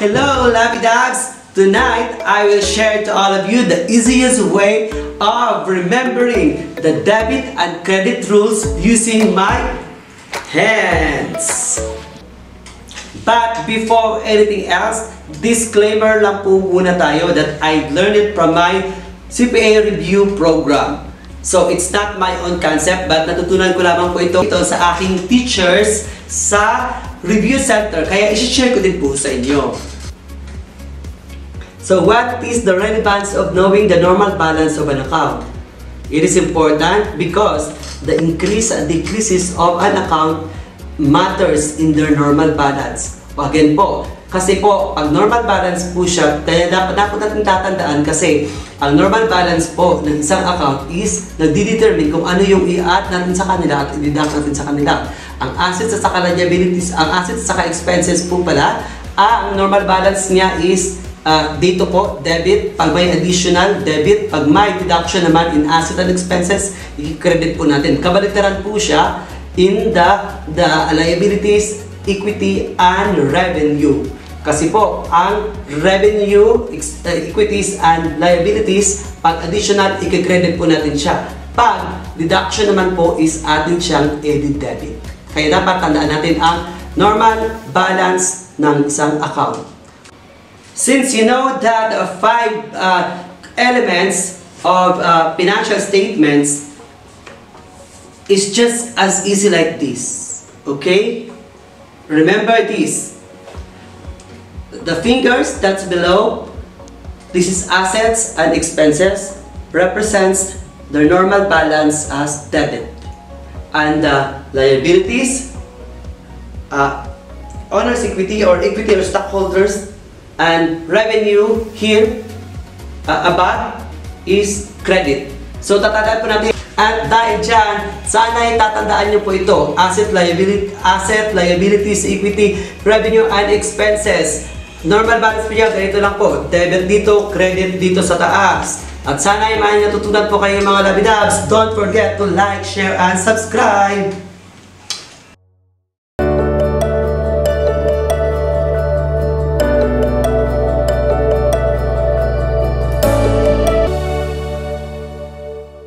Hello, Lovey Dogs! Tonight, I will share to all of you the easiest way of remembering the debit and credit rules using my hands. But before anything else, disclaimer lang po muna tayo that I learned it from my CPA review program. So it's not my own concept, but natutunan ko lamang po ito sa aking teachers sa review center. Kaya i-share ko din po sa inyo. So what is the relevance of knowing the normal balance of an account? It is important because the increase and decreases of an account matters in their normal balance. Again po, kasi po, pag normal balance po siya, dapat natin tatandaan kasi ang normal balance po ng isang account is nagdi-determine kung ano yung i-add natin sa kanila at i-deduct natin sa kanila. Ang assets at saka liabilities, ang assets at saka expenses po pala, ang normal balance niya is dito po, debit. Pag may additional, debit. Pag may deduction naman in asset and expenses, i-credit po natin. Kabaliktaran po siya in the liabilities, equity, and revenue. Kasi po, ang revenue, equities, and liabilities, pag additional, i-credit po natin siya. Pag deduction naman po is atin siyang debit. Kaya dapat tandaan natin ang normal balance ng isang account. Since you know that 5 elements of financial statements is just as easy like this, okay? Remember this. The fingers that's below, this is assets and expenses, represents the normal balance as debit. And liabilities, owner's equity or equity or stockholders, and revenue here above is credit. So tatandaan po natin, at dahil dyan, sana ay tatandaan nyo po ito, asset, liabilities, equity, revenue, and expenses. Normal balance po niya, ganito lang po, debit dito, credit dito sa taas. At sana ay may natutunan po kayo mga Lovey Dogs. Don't forget to like, share, and subscribe!